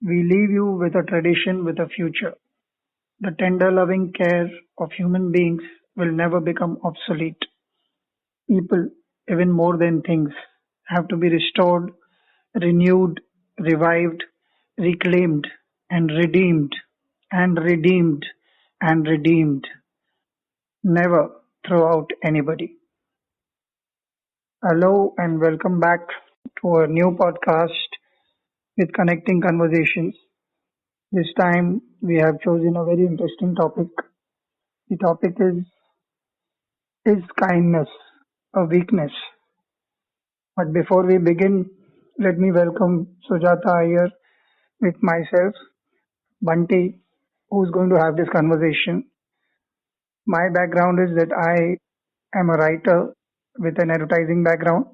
We leave you with a tradition with a future. The tender loving care of human beings will never become obsolete. People, even more than things, have to be restored, renewed, revived, reclaimed, and redeemed, and redeemed, and redeemed. Never throw out anybody. Hello and welcome back to a new podcast with Connecting Conversations. This time we have chosen a very interesting topic. The topic is kindness a weakness? But before we begin, let me welcome Sujata here with myself, Bunty, who's going to have this conversation. My background is that I am a writer with an advertising background,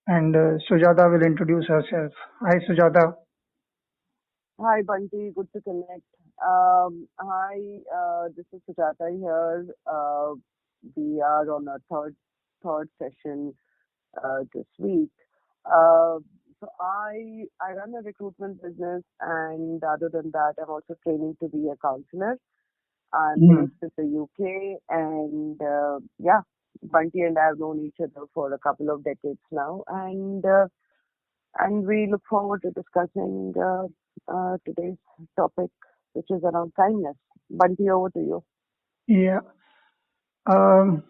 and Sujata will introduce herself. Hi, Sujata. Hi, Bunty. Good to connect. Hi, this is Sujata here. We are on our third session this week. Uh, so I run a recruitment business, and other than that, I'm also training to be a counselor. I'm Hmm. based in the UK, and yeah, Bunty and I have known each other for a couple of decades now, and we look forward to discussing today's topic, which is around kindness. Bunty, over to you. Yeah. Um,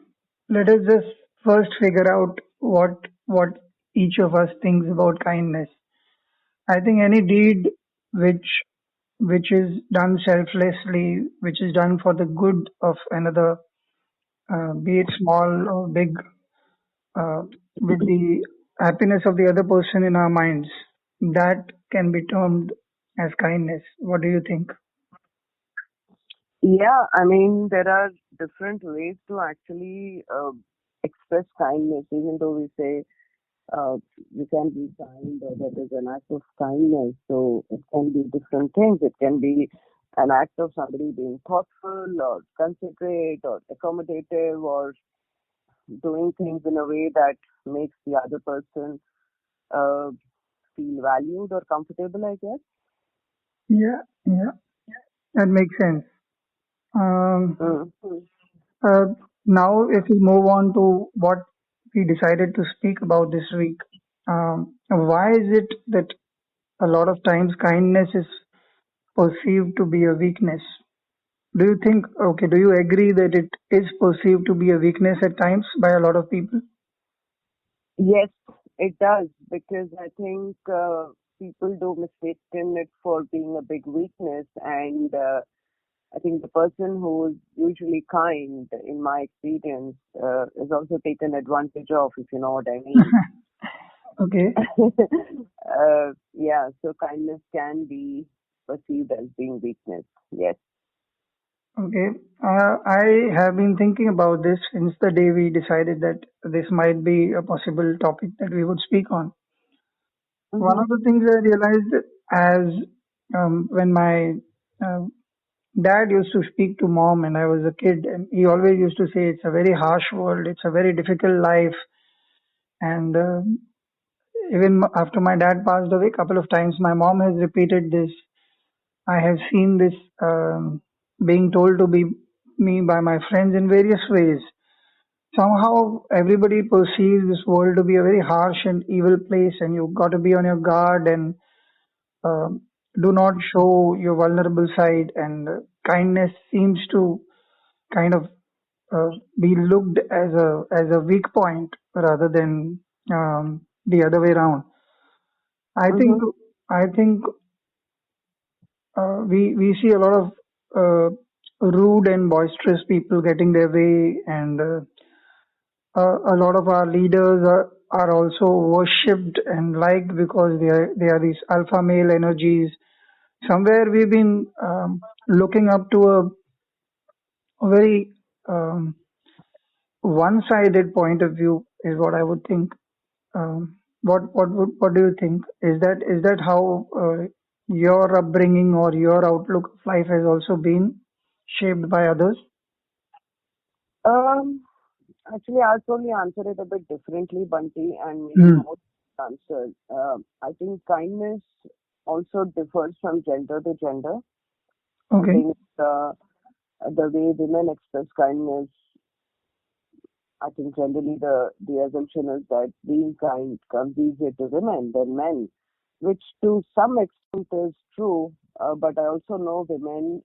Let us just first figure out what each of us thinks about kindness. I think any deed which which is done selflessly, which is done for the good of another, be it small or big, uh, with the happiness of the other person in our minds, that can be termed as kindness. What do you think? Yeah, I mean, there are different ways to actually express kindness, even though we say uh, we can be kind or that is an act of kindness. So it can be different things. It can be an act of somebody being thoughtful or considerate or accommodative or doing things in a way that makes the other person uh, feel valued or comfortable, I guess. Yeah, yeah, that makes sense. Um, Mm. uh, Now, if we move on to what we decided to speak about this week, why is it that a lot of times kindness is perceived to be a weakness? Do you think, okay, do you agree that it is perceived to be a weakness at times by a lot of people? Yes, it does because I think people do mistaken it for being a big weakness, and I think the person who is usually kind, in my experience, is also taken advantage of, if you know what I mean. Okay, Yeah, so kindness can be perceived as being weakness. Yes. okay. I have been thinking about this since the day we decided that this might be a possible topic that we would speak on. One Mm-hmm. of the things I realized as when my uh, dad used to speak to mom and I was a kid, and he always used to say it's a very harsh world, it's a very difficult life, and even after my dad passed away, a couple of times my mom has repeated this. I have seen this being told to be me by my friends in various ways. Somehow everybody perceives this world to be a very harsh and evil place, and you've got to be on your guard and um do not show your vulnerable side. And kindness seems to kind of be looked as a weak point rather than the other way around. I think Mm-hmm. I think we see a lot of rude and boisterous people getting their way, and a lot of our leaders are also worshipped and liked because they are these alpha male energies. Somewhere we've been looking up to a very one-sided point of view, is what I would think. What do you think? Is that how your upbringing or your outlook of life has also been shaped by others? Um, Actually, I'll probably answer it a bit differently, Bunty, and maybe Mm. more answer. I think kindness. also differs from gender to gender. I Okay. think the way women express kindness, I think generally the assumption is that being kind comes easier to women than men, which to some extent is true. But I also know women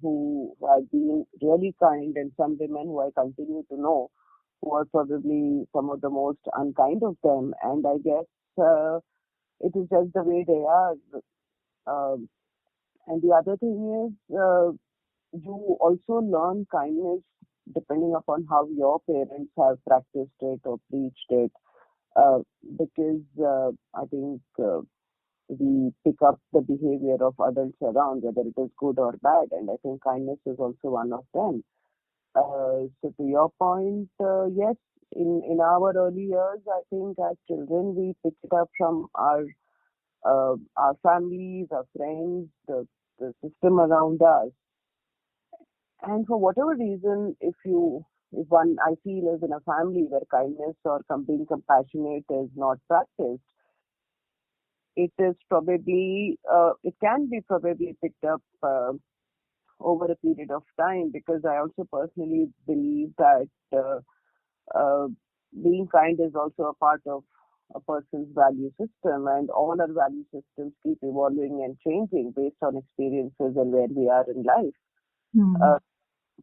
who have been really kind, and some women who I continue to know who are probably some of the most unkind of them. And I guess it is just the way they are. Um and the other thing is, you also learn kindness depending upon how your parents have practiced it or preached it. Uh, because I think we pick up the behavior of adults around, whether it is good or bad, and I think kindness is also one of them. So to your point, yes, in our early years, I think as children we pick it up from our families, our friends, the system around us. And for whatever reason, if one I feel is in a family where kindness or being compassionate is not practiced, it is probably it can be probably picked up over a period of time, because I also personally believe that uh, being kind is also a part of a person's value system, and all our value systems keep evolving and changing based on experiences and where we are in life. Mm. Uh,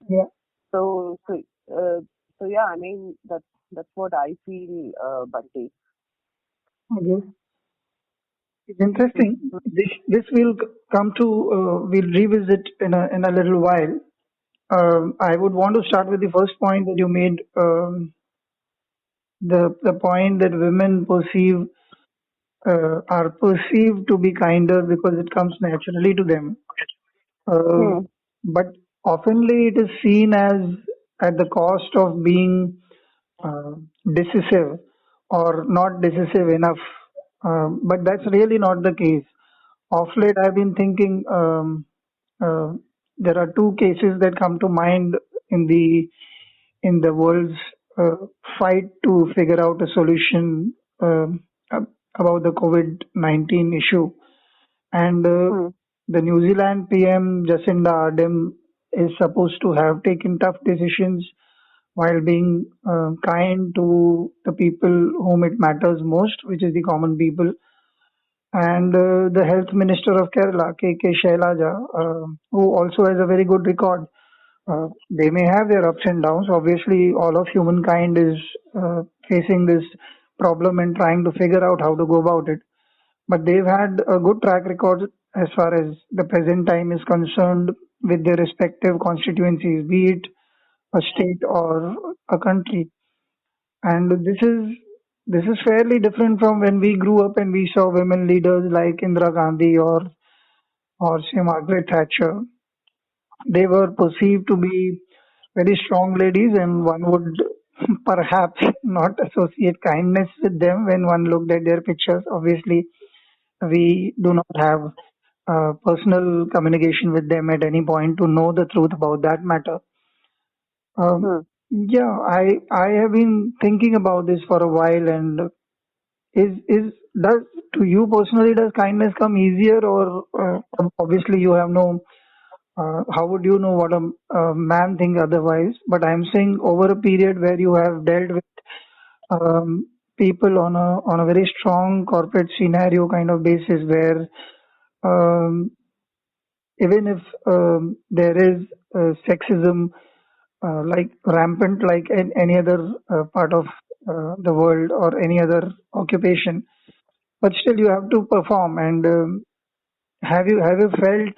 Yeah. so so uh, so yeah, I mean that's what I feel, Bunty. Okay. It's interesting. This will come to we'll revisit in a little while. I would want to start with the first point that you made. The point that women are perceived to be kinder because it comes naturally to them. Uh, Hmm. but oftenly it is seen as at the cost of being uh, decisive or not decisive enough. But that's really not the case. Of late, I've been thinking uh, there are two cases that come to mind in the world's uh, fight to figure out a solution about the COVID-19 issue. And Hmm. the New Zealand PM Jacinda Ardern is supposed to have taken tough decisions while being kind to the people whom it matters most, which is the common people. And the Health Minister of Kerala, K.K. Shailaja, who also has a very good record. They may have their ups and downs. Obviously, all of humankind is facing this problem and trying to figure out how to go about it. But they've had a good track record as far as the present time is concerned with their respective constituencies, be it a state or a country. And this is fairly different from when we grew up and we saw women leaders like Indira Gandhi or say Margaret Thatcher. They were perceived to be very strong ladies, and one would perhaps not associate kindness with them when one looked at their pictures. Obviously, we do not have personal communication with them at any point to know the truth about that matter. Um, Hmm. yeah, I have been thinking about this for a while, and is does to you personally does kindness come easier, or obviously you have no how would you know what a man think otherwise? But I'm saying over a period where you have dealt with people on a very strong corporate scenario kind of basis, where um, even if there is sexism like rampant like in any other part of the world or any other occupation, but still you have to perform. And have you felt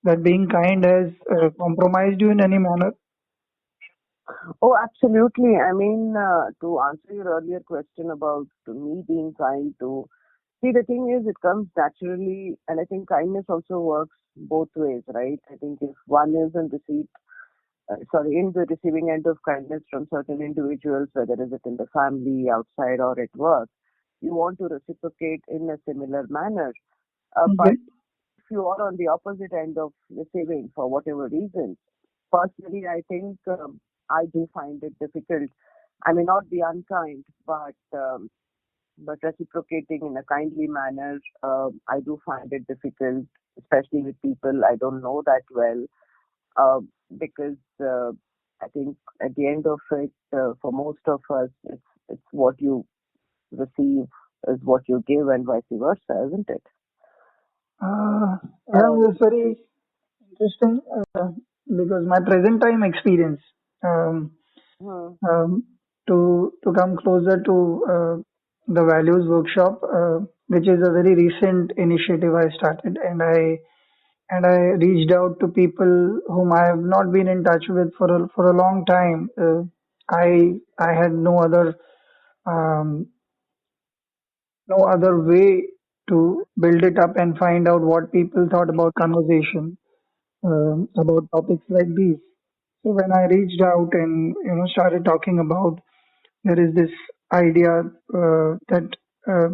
that being kind has compromised you in any manner? Oh, absolutely. I mean, to answer your earlier question about me being kind to, see, the thing is, it comes naturally, and I think kindness also works both ways, right? I think if one is in in the receiving end of kindness from certain individuals, whether is it in the family, outside, or at work, you want to reciprocate in a similar manner. Okay. But if you are on the opposite end of receiving for whatever reason, personally, I think I do find it difficult. I may not be unkind, but but reciprocating in a kindly manner, I do find it difficult, especially with people I don't know that well, uh, because I think at the end of it, for most of us, it's what you receive is what you give, and vice versa, isn't it? Uh, yeah, Um, it's very interesting because my present time experience um, hmm, um, to come closer to the values workshop, which is a very recent initiative I started, and I reached out to people whom I have not been in touch with for a long time. I had um, no other way to build it up and find out what people thought about conversation about topics like these. So when I reached out and started talking about, there is this idea that uh,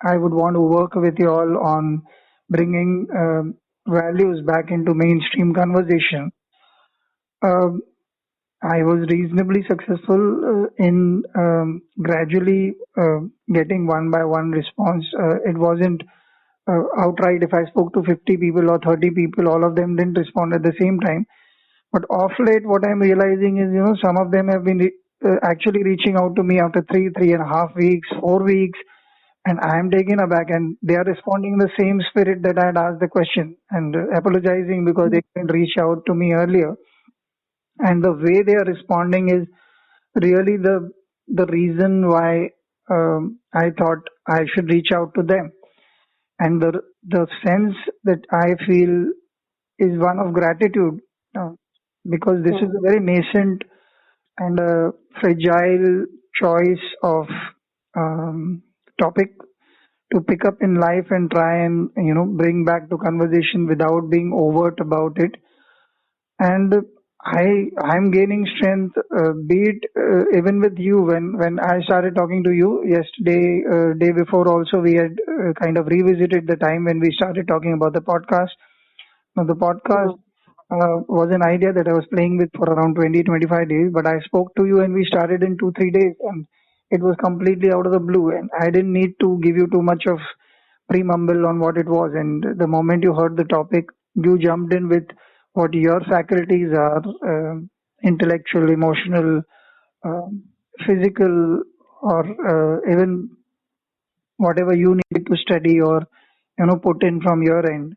I would want to work with you all on bringing values back into mainstream conversation. Um I was reasonably successful in gradually getting one by one response. It wasn't outright if I spoke to 50 people or 30 people, all of them didn't respond at the same time. But off late, what I'm realizing is, some of them have been actually reaching out to me after 3.5 weeks, 4 weeks, and I'm taken aback. And they are responding in the same spirit that I had asked the question and apologizing because they couldn't reach out to me earlier. And the way they are responding is really the reason why I thought I should reach out to them. And the sense that I feel is one of gratitude, uh, because this is hmm, a very nascent and a fragile choice of um, topic to pick up in life and try and bring back to conversation without being overt about it. And I'm gaining strength, be it even with you. When I started talking to you yesterday, day before also, we had kind of revisited the time when we started talking about the podcast. Now the podcast hmm, was an idea that I was playing with for around 20-25 days, but I spoke to you and we started in 2-3 days, and it was completely out of the blue, and I didn't need to give you too much of pre-mumble on what it was. And the moment you heard the topic, you jumped in with what your faculties are, intellectual, emotional, um, physical, or even whatever you need to study or put in from your end,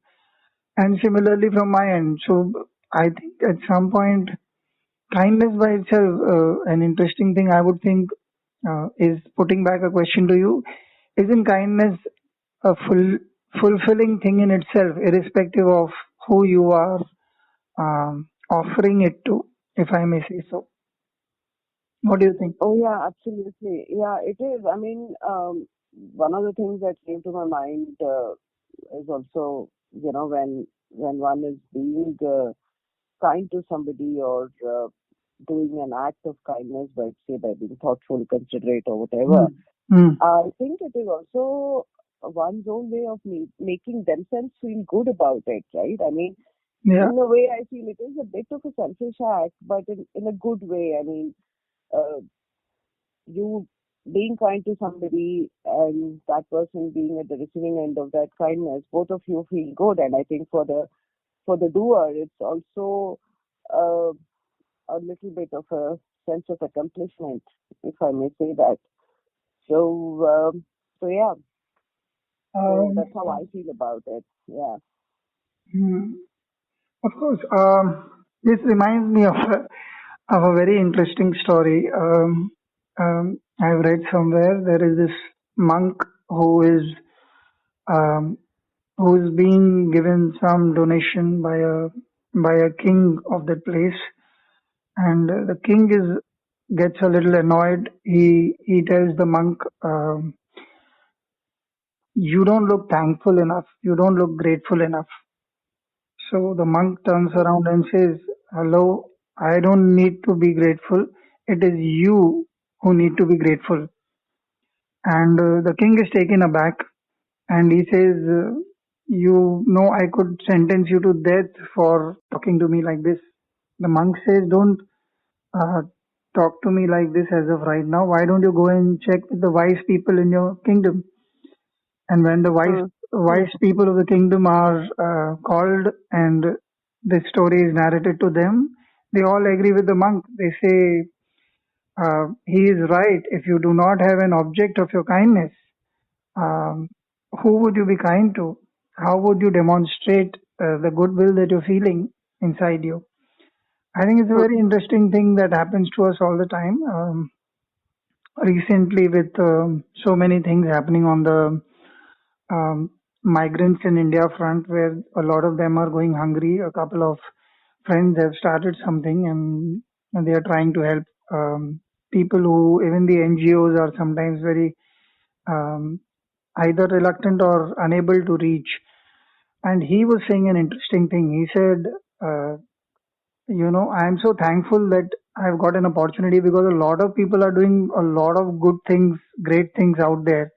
and similarly from my end. So I think at some point, kindness by itself, an interesting thing I would think is putting back a question to you: isn't kindness a fulfilling thing in itself, irrespective of who you are offering it to, if I may say so? What do you think? Oh yeah, absolutely. Yeah, it is. I mean, one of the things that came to my mind is also, when one is being kind to somebody, or doing an act of kindness, by say by being thoughtful, considerate, or whatever. Mm. Mm. I think it is also one's own way of making themselves feel good about it, right? I mean, Yeah. in a way, I feel it is a bit of a selfish act, but in a good way. I mean, uh, you being kind to somebody and that person being at the receiving end of that kindness, both of you feel good. And I think for the doer, it's also uh, a little bit of a sense of accomplishment, if I may say that. So, yeah. So Um, that's how I feel about it. Yeah. mm, of course. This reminds me of a very interesting story. I've read somewhere there is this monk who is um, who is being given some donation by a king of that place, and the king is gets a little annoyed. He tells the monk, "You don't look thankful enough. You don't look grateful enough." So the monk turns Hmm. around and says, "Hello, I don't need to be grateful. It is you who need to be grateful." And the king is taken aback, and he says, "You know, I could sentence you to death for talking to me like this." The monk says, "Don't uh, talk to me like this as of right now. Why don't you go and check with the wise people in your kingdom? And when the Hmm. wise people of the kingdom are called and this story is narrated to them, they all agree with the monk. They say, he is right. If you do not have an object of your kindness, um, who would you be kind to? How would you demonstrate the goodwill that you're feeling inside you? I think it's a Hmm. very interesting thing that happens to us all the time. Recently, with so many things happening on the um, migrants in India front, where a lot of them are going hungry. A couple of friends have started something, and they are trying to help people who, even the NGOs, are sometimes very um, either reluctant or unable to reach. And he was saying an interesting thing. He said, I am so thankful that I've got an opportunity because a lot of people are doing a lot of good things, great things out there.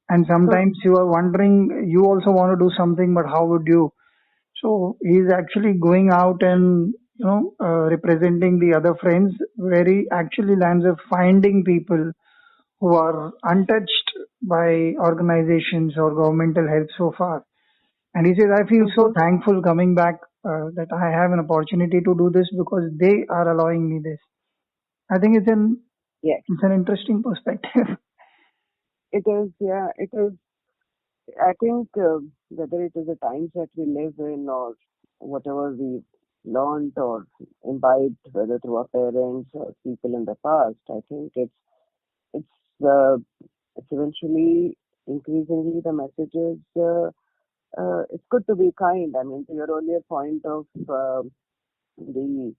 And Hmm. sometimes you are wondering, you also want to do something, but how would you? So he's actually going out and, representing the other friends, where he actually lands up finding people who are untouched by organizations or governmental help so far. And he says, I feel so Hmm. thankful coming back that I have an opportunity to do this because they are allowing me this. I think Yes, it's an interesting perspective. it is. Yeah, it is. I think whether it is the times that we live in or whatever we learned or imbibed, whether through our parents or people in the past, I think it's uh, it's eventually increasingly the messages. It's good to be kind. I mean, to your earlier point of the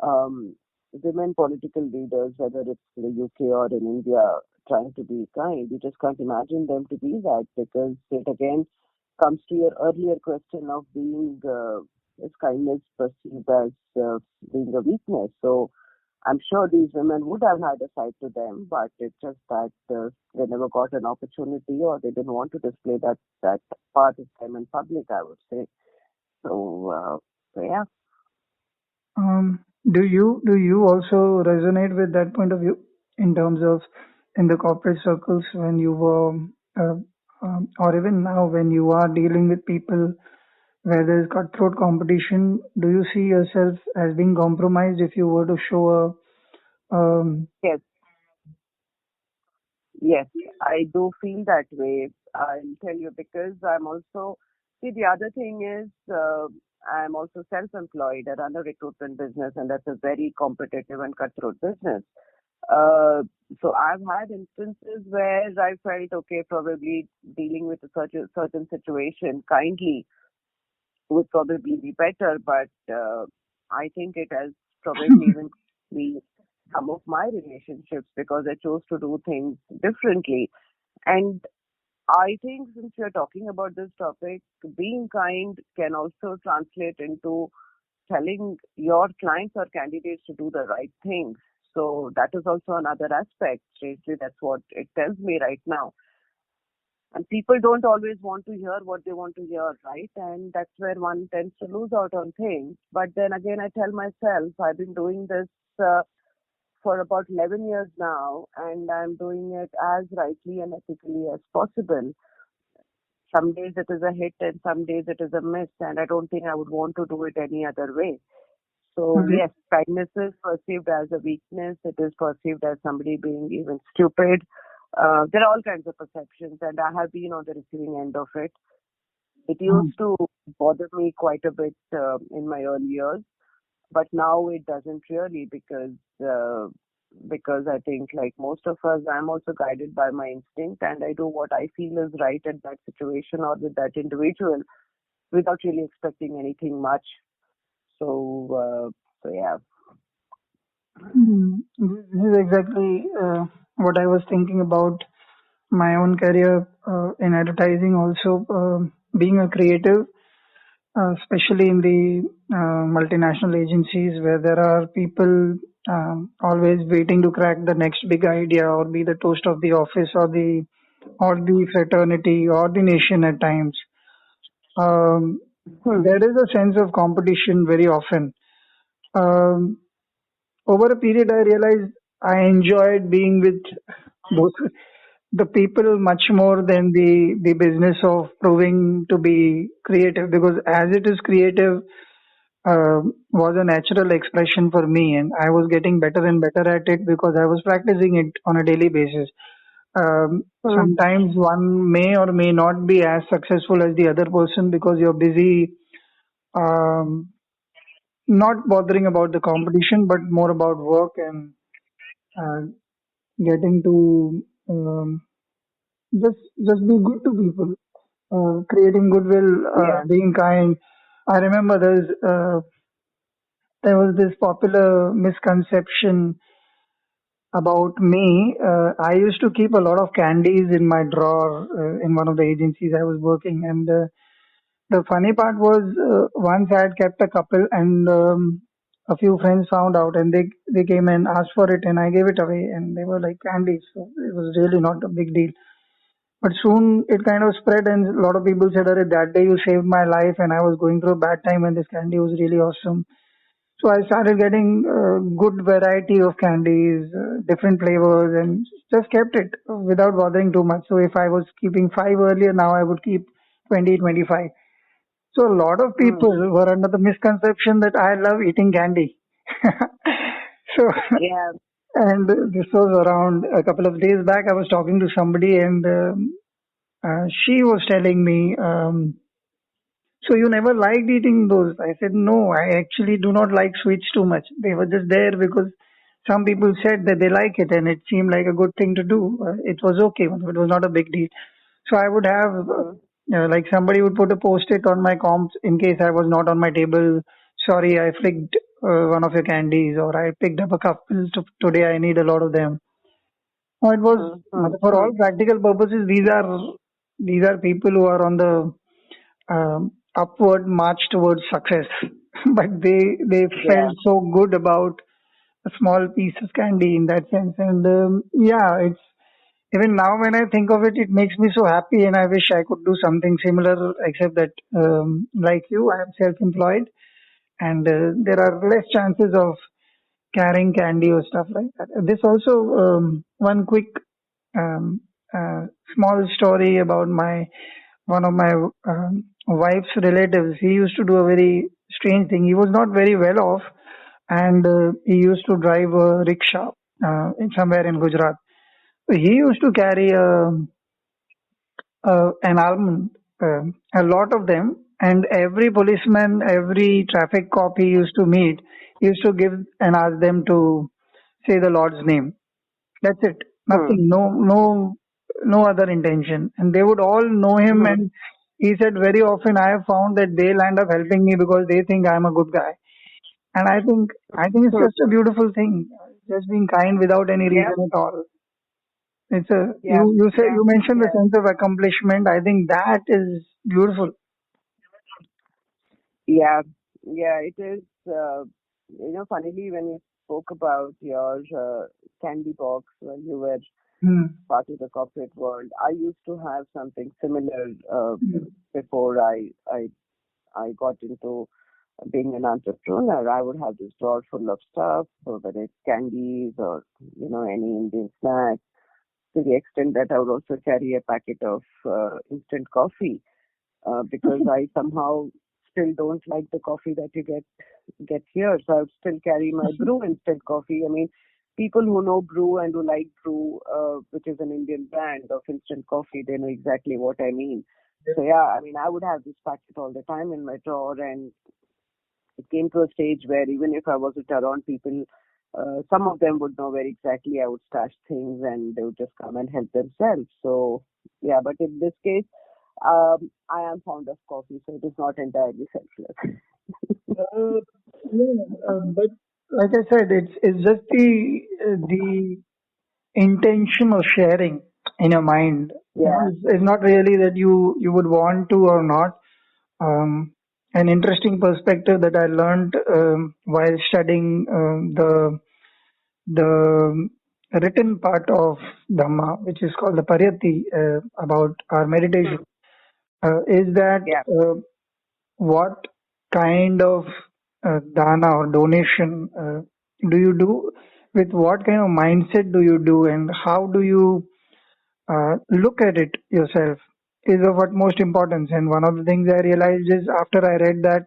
um, women political leaders, whether it's in the UK or in India, trying to be kind. You just can't imagine them to be that because it again comes to your earlier question of being is kindness perceived as being a weakness. So I'm sure these women would have had a side to them, but it's just that they never got an opportunity or they didn't want to display that part of them in public. I would say so. Yeah. Do you also resonate with that point of view in terms of in the corporate circles when you were, uh, or even now when you are dealing with people where there is cutthroat competition? Do you see yourself as being compromised if you were to show Yes. Yes, I do feel that way. I'll tell you because I'm also, see, the other thing is, I'm also self-employed. I run a recruitment business, and that's a very competitive and cutthroat business. Uh, so I've had instances where I felt, okay, probably dealing with a certain situation kindly would probably be better, but I think it has probably even cost me some of my relationships because I chose to do things differently. And I think since we are talking about this topic, being kind can also translate into telling your clients or candidates to do the right things. So that is also another aspect. Strangely, that's what it tells me right now. And people don't always want to hear what they want to hear, right? And that's where one tends to lose out on things. But then again, I tell myself I've been doing this for about 11 years now, and I'm doing it as rightly and ethically as possible. Some days it is a hit and some days it is a miss, and I don't think I would want to do it any other way. So, Mhm. yes, kindness is perceived as a weakness, it is perceived as somebody being even stupid. There are all kinds of perceptions, and I have been on the receiving end of it. It Mhm. used to bother me quite a bit in my early years, but now it doesn't really because I think like most of us, I'm also guided by my instinct and I do what I feel is right at that situation or with that individual without really expecting anything much. So yeah. This is exactly what I was thinking about my own career in advertising, also being a creative, especially in the multinational agencies where there are people always waiting to crack the next big idea or be the toast of the office or the fraternity or the nation at times. Um, Hmm. there is a sense of competition very often. Um, over a period, I realized I enjoyed being with both the people much more than the business of proving to be creative, because as it is creative was a natural expression for me, and I was getting better and better at it because I was practicing it on a daily basis. Mm. Sometimes one may or may not be as successful as the other person because you're busy, um, not bothering about the competition, but more about work and uh, getting to just be good to people, creating goodwill, Yeah. being kind. I remember there was this popular misconception about me. I used to keep a lot of candies in my drawer in one of the agencies I was working, and the funny part was once I had kept a couple, and a few friends found out, and they came and asked for it, and I gave it away, and they were like candies, so it was really not a big deal. But soon it kind of spread, and a lot of people said, "Arey, that day you saved my life, and I was going through a bad time, and this candy was really awesome." So I started getting good variety of candies, different flavors, and just kept it without bothering too much. So if I was keeping five earlier, now I would keep 20, 25. So a lot of people Mm. were under the misconception that I love eating candy. So, Yeah. and this was around a couple of days back. I was talking to somebody, and she was telling me, so you never liked eating those? I said, no, I actually do not like sweets too much. They were just there because some people said that they like it and it seemed like a good thing to do. It was okay. It was not a big deal. So I would have, Mm. like somebody would put a post-it on my comps in case I was not on my table. Sorry, I flicked one of your candies, or I picked up a couple. Today I need a lot of them. No, it was Mm. Mm. for all Mm. practical purposes. These are people who are on the upward march towards success, but they Yeah. felt so good about a small piece of candy in that sense. And yeah, it's even now when I think of it, it makes me so happy, and I wish I could do something similar. Except that, like you, I am self-employed, and there are less chances of carrying candy or stuff like that. This also one quick um, uh, small story about my one of my wife's relatives. He used to do a very strange thing. He was not very well off, and he used to drive a rickshaw somewhere in Gujarat. So he used to carry an almond, a lot of them, and every policeman, every traffic cop he used to meet, he used to give and ask them to say the Lord's name. That's it. Mm. Nothing. No other intention. And they would all know him. Mm. And he said very often I have found that they'll end up helping me because they think I'm a good guy. And I think it's Mm. just a beautiful thing. Just being kind without any Yeah. reason at all. It's a Yeah. you Yeah. mentioned the Yeah. sense of accomplishment. I think that is beautiful. Yeah. Yeah. It is. Funnily, when you spoke about your candy box when you were Hmm. part of the corporate world, I used to have something similar Hmm. before I got into being an entrepreneur. I would have this drawer full of stuff, so whether it's candies or any Indian snacks. To the extent that I would also carry a packet of instant coffee because I somehow still don't like the coffee that you get here. So I would still carry my Brew instant coffee. I mean, people who know Brew and who like Brew, which is an Indian brand of instant coffee, they know exactly what I mean. So yeah, I mean, I would have this packet all the time in my drawer, and it came to a stage where even if I wasn't around people, some of them would know where exactly I would stash things, and they would just come and help themselves. So yeah, but in this case, I am fond of coffee, so it is not entirely selfless. Uh, yeah, but like I said, it's just the intention of sharing in your mind. Yeah. It's not really that you would want to or not. An interesting perspective that I learned while studying the written part of Dhamma, which is called the Pariyatti, about our meditation, Hmm. is that Yeah. what kind of dana or donation do you do? With what kind of mindset do you do, and how do you look at it yourself? Is of utmost importance. And one of the things I realized is after I read that,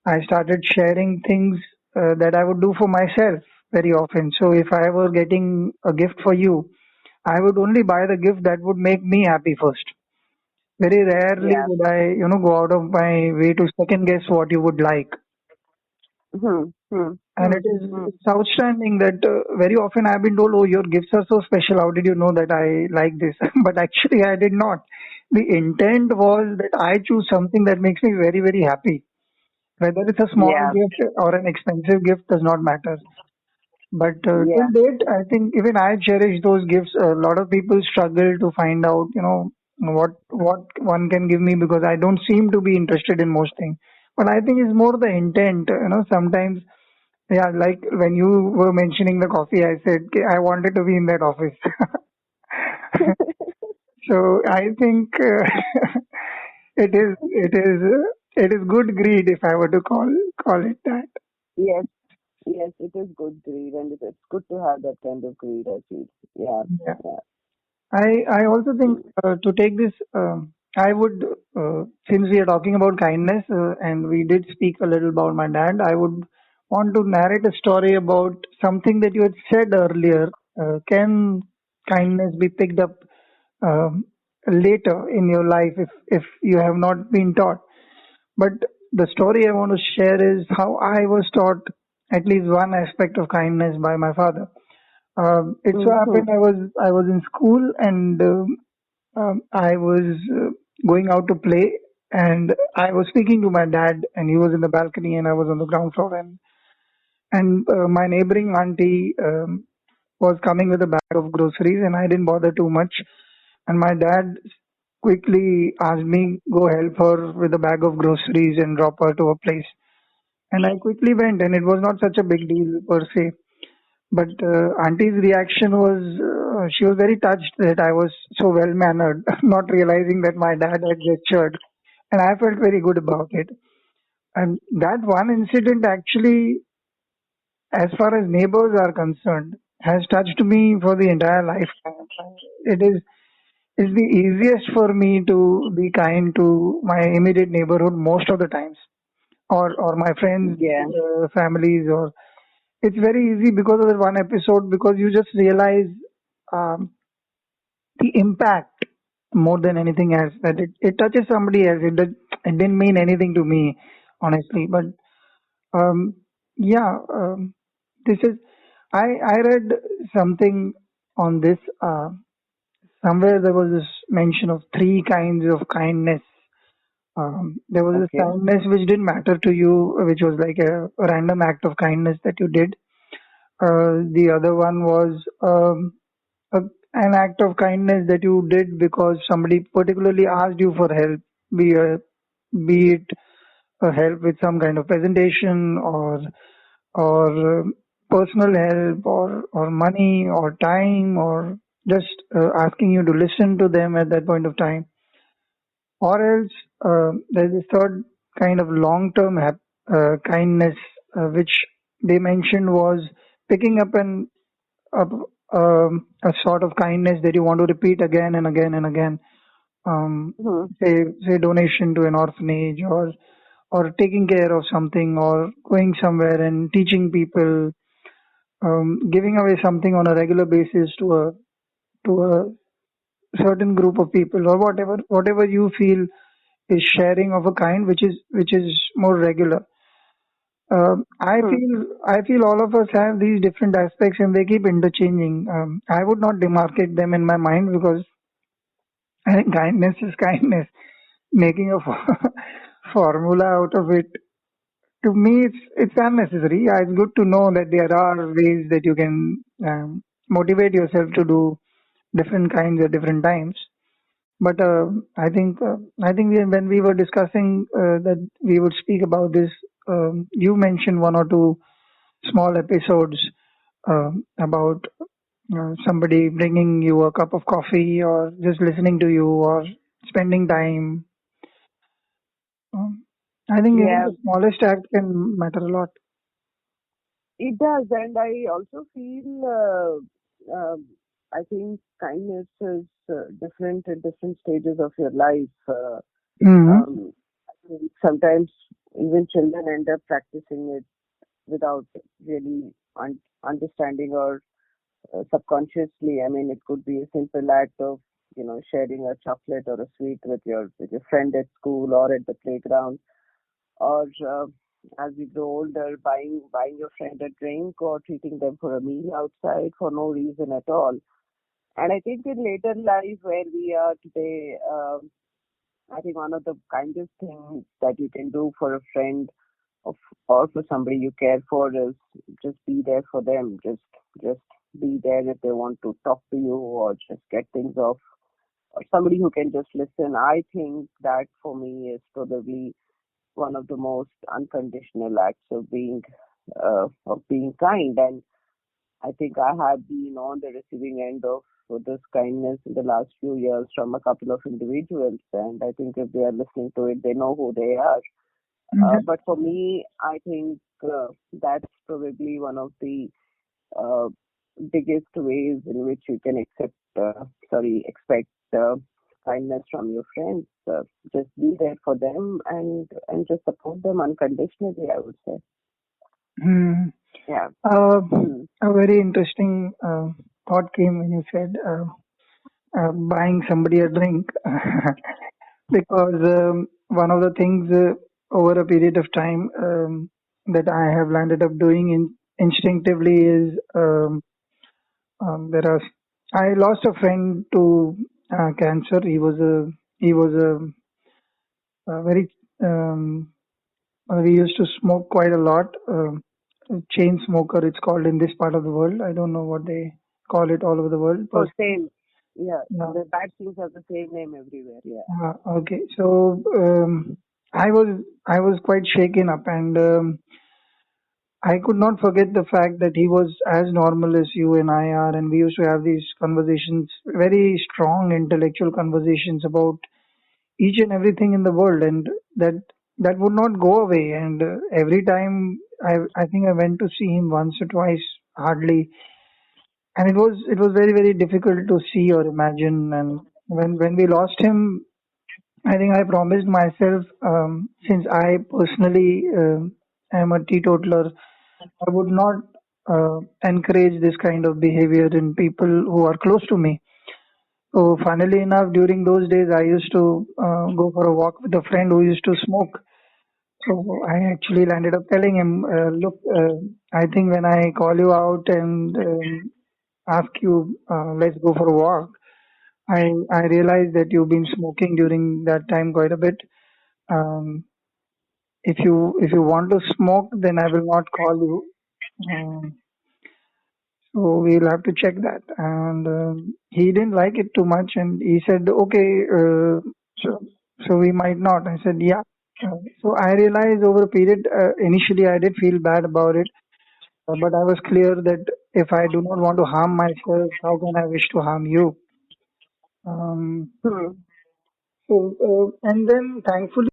I started sharing things that I would do for myself very often. So if I were getting a gift for you, I would only buy the gift that would make me happy first. Very rarely Yeah. would I, go out of my way to second guess what you would like. Hmm. Hmm. And Hmm. it is Hmm. it's outstanding that very often I've been told, "Oh, your gifts are so special. How did you know that I like this?" But actually, I did not. The intent was that I choose something that makes me very, very happy. Whether it's a small Yeah. gift or an expensive gift does not matter. But till Yeah. date, I think even I cherish those gifts. A lot of people struggle to find out, what one can give me because I don't seem to be interested in most things. But I think it's more the intent. Sometimes, yeah, like when you were mentioning the coffee, I said, "Okay, I wanted to be in that office." So I think it is good greed if I were to call it that. Yes. Yes. It is good greed, and it's good to have that kind of greed. I feel. Yeah. Yeah. Yeah. I also think to take this, I would, since we are talking about kindness and we did speak a little about my dad, I would want to narrate a story about something that you had said earlier. Can kindness be picked up um, later in your life if you have not been taught? But the story I want to share is how I was taught at least one aspect of kindness by my father. It so Mm-hmm. happened I was in school and I was going out to play and I was speaking to my dad and he was in the balcony and I was on the ground floor and my neighboring auntie was coming with a bag of groceries and I didn't bother too much and my dad quickly asked me go help her with a bag of groceries and drop her to a place and I quickly went and it was not such a big deal per se. But auntie's reaction was she was very touched that I was so well mannered, not realizing that my dad had gestured, and I felt very good about it. And that one incident actually, as far as neighbors are concerned, has touched me for the entire lifetime. It is it's the easiest for me to be kind to my immediate neighborhood most of the times, or my friends, Yeah. families, or it's very easy because of that one episode because you just realize um, the impact more than anything else that it touches somebody else. It didn't mean anything to me, honestly. But um, yeah, this is I read something on this. Somewhere there was this mention of three kinds of kindness. There was this Okay. kindness which didn't matter to you, which was like a random act of kindness that you did. The other one was a, an act of kindness that you did because somebody particularly asked you for help, be it a help with some kind of presentation or personal help or money or time or just asking you to listen to them at that point of time. Or else there's this third kind of long-term kindness which they mentioned was picking up a, a sort of kindness that you want to repeat again and again and again. Um, Hmm. say donation to an orphanage or taking care of something or going somewhere and teaching people, giving away something on a regular basis to a certain group of people or whatever you feel is sharing of a kind which is more regular. Hmm. I feel all of us have these different aspects and they keep interchanging. I would not demarcate them in my mind because I think kindness is kindness. Making a formula out of it, to me, it's unnecessary. It's good to know that there are ways that you can motivate yourself to do different kinds at different times. But I think when we were discussing that we would speak about this, you mentioned one or two small episodes about somebody bringing you a cup of coffee or just listening to you or spending time. Um, I think even Yeah. the smallest act can matter a lot. It does, and I also feel I think kindness is different at different stages of your life. Hmm. Um, I think sometimes even children end up practicing it without really understanding or subconsciously. I mean, it could be a simple act of sharing a chocolate or a sweet with your friend at school or at the playground, or as you grow older, buying your friend a drink or treating them for a meal outside for no reason at all. And I think in later life where we are today, I think one of the kindest things that you can do for a friend of, or for somebody you care for is just be there for them. Just be there if they want to talk to you or just get things off. Or somebody who can just listen. I think that for me is probably one of the most unconditional acts of being kind. And I think I have been on the receiving end of this kindness in the last few years from a couple of individuals. And I think if they are listening to it, they know who they are. Hmm. But for me, I think that's probably one of the uh, biggest ways in which you can expect kindness from your friends. Just be there for them and just support them unconditionally, I would say. Hmm. Yeah. Uh, Hmm. a very interesting thought came when you said buying somebody a drink, because one of the things over a period of time that I have landed up doing instinctively is there are. I lost a friend to cancer. He was a very um, we used to smoke quite a lot. Chain smoker, it's called in this part of the world. I don't know what they call it all over the world. Oh, same. Yeah. Yeah. The bad things have the same name everywhere. Yeah. Okay. So I was quite shaken up, and I could not forget the fact that he was as normal as you and I are, and we used to have these conversations, very strong intellectual conversations about each and everything in the world, and that that would not go away. And every time I think I went to see him once or twice, hardly, and it was very very difficult to see or imagine. And when we lost him, I think I promised myself, since I personally am a teetotaler, I would not encourage this kind of behavior in people who are close to me. So, funnily enough, during those days, I used to go for a walk with a friend who used to smoke. So, I actually landed up telling him, look, I think when I call you out and ask you, let's go for a walk, I realized that you've been smoking during that time quite a bit. Um, if you want to smoke, then I will not call you. Um, so we'll have to check that. And he didn't like it too much, and he said, "Okay, so so we might not." I said, "Yeah." So I realized over a period. Initially, I did feel bad about it, but I was clear that if I do not want to harm myself, how can I wish to harm you? Um, Hmm. and then thankfully,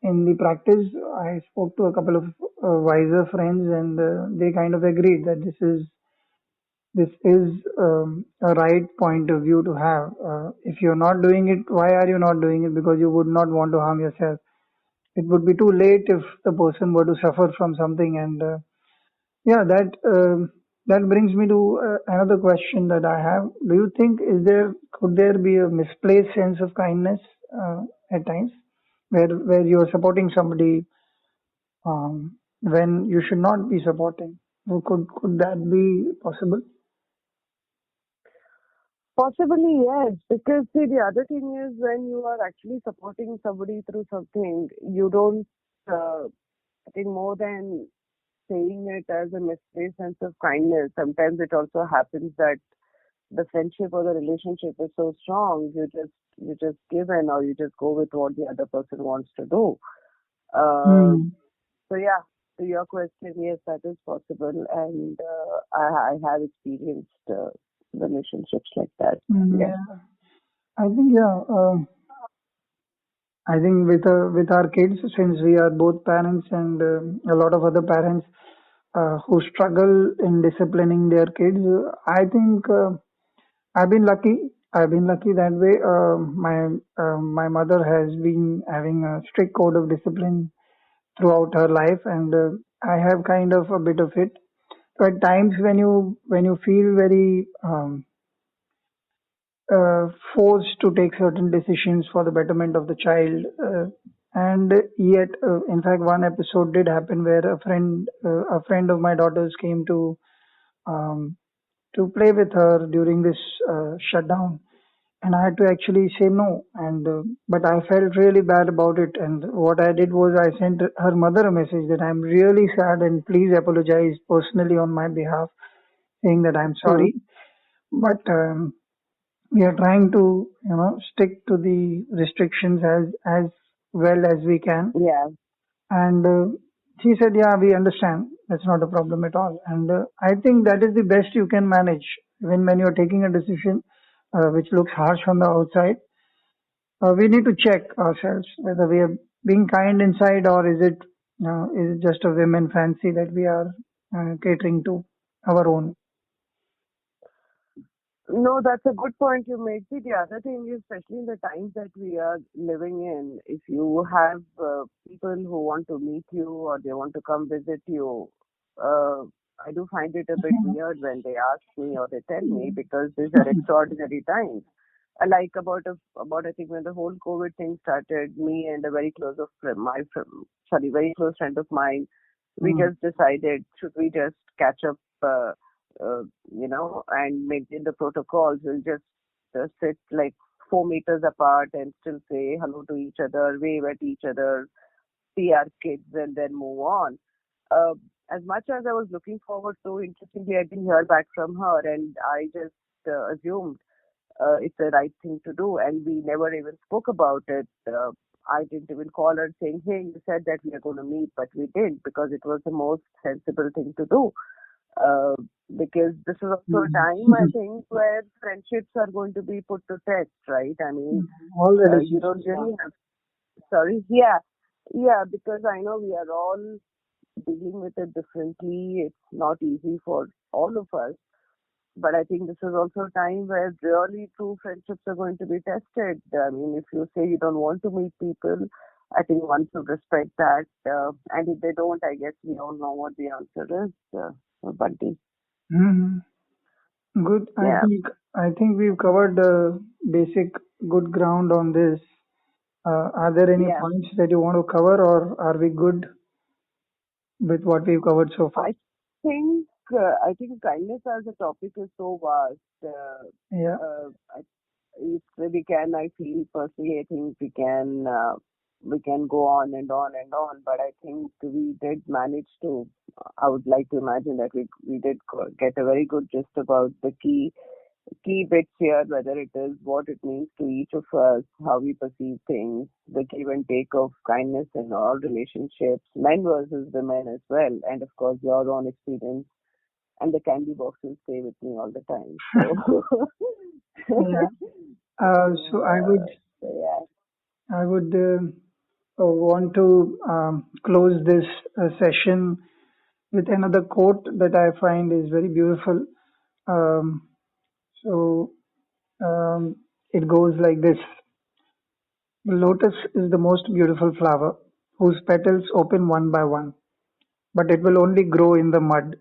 in the practice, I spoke to a couple of wiser friends, and they kind of agreed that this is a right point of view to have. If you're not doing it, why are you not doing it? Because you would not want to harm yourself. It would be too late if the person were to suffer from something. And yeah, that brings me to another question that I have. Do you think could there be a misplaced sense of kindness at times, where you're supporting somebody when you should not be supporting? Could that be possible? Possibly, yes. Because see, the other thing is when you are actually supporting somebody through something, you don't, I think, more than saying it as a misplaced sense of kindness, sometimes it also happens that the friendship or the relationship is so strong, you just give in or you just go with what the other person wants to do. Uh, Hmm. so yeah, to your question, yes, that is possible, and I have experienced relationships like that. Yes. Yeah, I think yeah. I think with our kids, since we are both parents and a lot of other parents, who struggle in disciplining their kids. I think I've been lucky. I've been lucky that way. My mother has been having a strict code of discipline throughout her life, and I have kind of a bit of it. So at times when you feel very forced to take certain decisions for the betterment of the child, and yet, in fact, one episode did happen where a friend of my daughter's came um, to play with her during this shutdown, and I had to actually say no. And but I felt really bad about it. And what I did was I sent her mother a message that I'm really sad and please apologize personally on my behalf, saying that I'm Hmm. sorry, but we are trying to stick to the restrictions as well as we can. Yeah. And she said, yeah, we understand, that's not a problem at all. And I think that is the best you can manage when you're taking a decision which looks harsh on the outside. We need to check ourselves whether we are being kind inside, or is it just a women fancy that we are catering to our own. No, that's a good point you made. See, the other thing is, especially in the times that we are living in, if you have people who want to meet you or they want to come visit you, uh, I do find it a bit weird when they ask me or they tell me, because these are extraordinary times. Like about I think when the whole COVID thing started, me and a very close of friend, very close friend of mine, we Mm, just decided, should we just catch up, and maintain the protocols. We'll just sit like 4 meters apart and still say hello to each other, wave at each other, see our kids, and then move on. Uh, as much as I was looking forward to, interestingly, I didn't hear back from her, and I just assumed it's the right thing to do, and we never even spoke about it. I didn't even call her saying, "Hey, you said that we are going to meet," but we didn't, because it was the most sensible thing to do. Uh, because this is also a mm. time, I think, where friendships are going to be put to test, right? I mean, Already. you don't really have, sorry, yeah, yeah, because I know we are all dealing with it differently. It's not easy for all of us. But I think this is also a time where really true friendships are going to be tested. I mean, if you say you don't want to meet people, I think one should respect that. And if they don't, I guess we all know what the answer is, Bunty. Mhm. Good. I Yeah. think I think we've covered the basic good ground on this. Are there any Yeah. points that you want to cover, or are we good with what we've covered so far? I I think kindness as a topic is so vast. Yeah. I, if we can, I feel personally, I think we can go on and on and on. But I think we did manage to. I would like to imagine that we did get a very good gist about the key bits here, whether it is what it means to each of us, how we perceive things, the give and take of kindness in all relationships, men versus women as well, and of course your own experience. And the candy box will stay with me all the time. So, Yeah. So I would yeah, I would want to close this session with another quote that I find is very beautiful. Um, so um, it goes like this: the lotus is the most beautiful flower, whose petals open one by one, but it will only grow in the mud.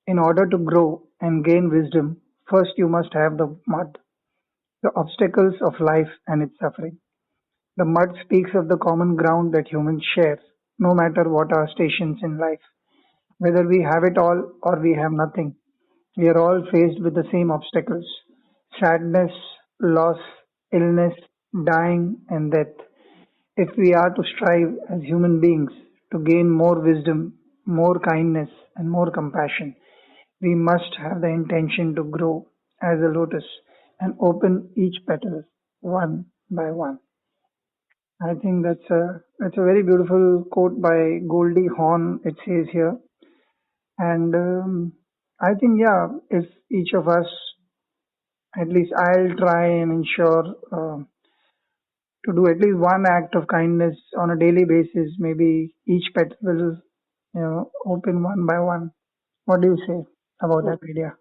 In order to grow and gain wisdom, first you must have the mud, the obstacles of life and its suffering. The mud speaks of the common ground that humans share, no matter what our stations in life. Whether we have it all or we have nothing, we are all faced with the same obstacles: sadness, loss, illness, dying, and death. If we are to strive as human beings to gain more wisdom, more kindness, and more compassion, we must have the intention to grow as a lotus and open each petal one by one. I think that's a very beautiful quote by Goldie Hawn. It says here, and I think, yeah, if each of us, at least I'll try and ensure to do at least one act of kindness on a daily basis. Maybe each pet will open one by one. What do you say about that idea?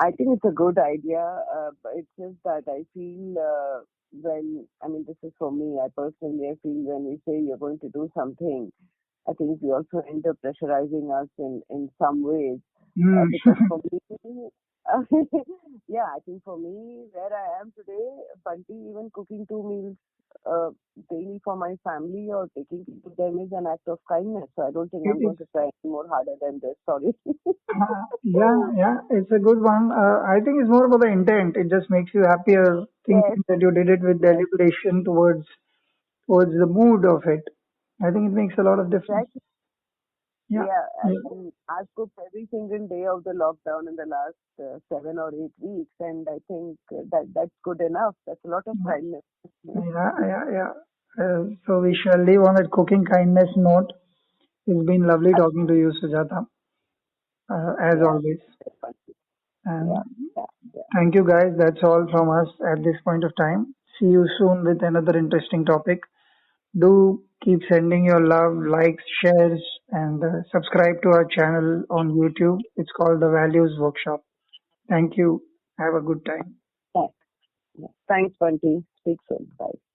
I think it's a good idea, but it's just that I feel I mean, this is for me, I personally, I feel when we say you're going to do something, I think we also end up pressurizing us in some ways. Mm. Because for me, yeah, I think for me, where I am today, Bunty, even cooking 2 meals uh, daily for my family or taking to them is an act of kindness. So I don't think It I'm is. going to try any more harder than this. Sorry. Yeah, yeah, it's a good one. I think it's more about the intent. It just makes you happier Yes, thinking that you did it with yes, deliberation towards the mood of it. I think it makes a lot of difference. exactly. Yeah, Yeah, I yeah, mean, I've cooked every single day of the lockdown in the last 7 or 8 weeks, and I think that's good enough. That's a lot of kindness. yeah, yeah, yeah. So we shall leave on that cooking kindness note. It's been lovely talking to you, Sujata, as Yeah, always. And yeah, yeah, yeah. thank you, guys. That's all from us at this point of time. See you soon with another interesting topic. Do keep sending your love, likes, shares, and subscribe to our channel on YouTube. It's called The Values Workshop. Thank you. Have a good time. Yeah. Thanks, Bunty. Speak soon. Bye.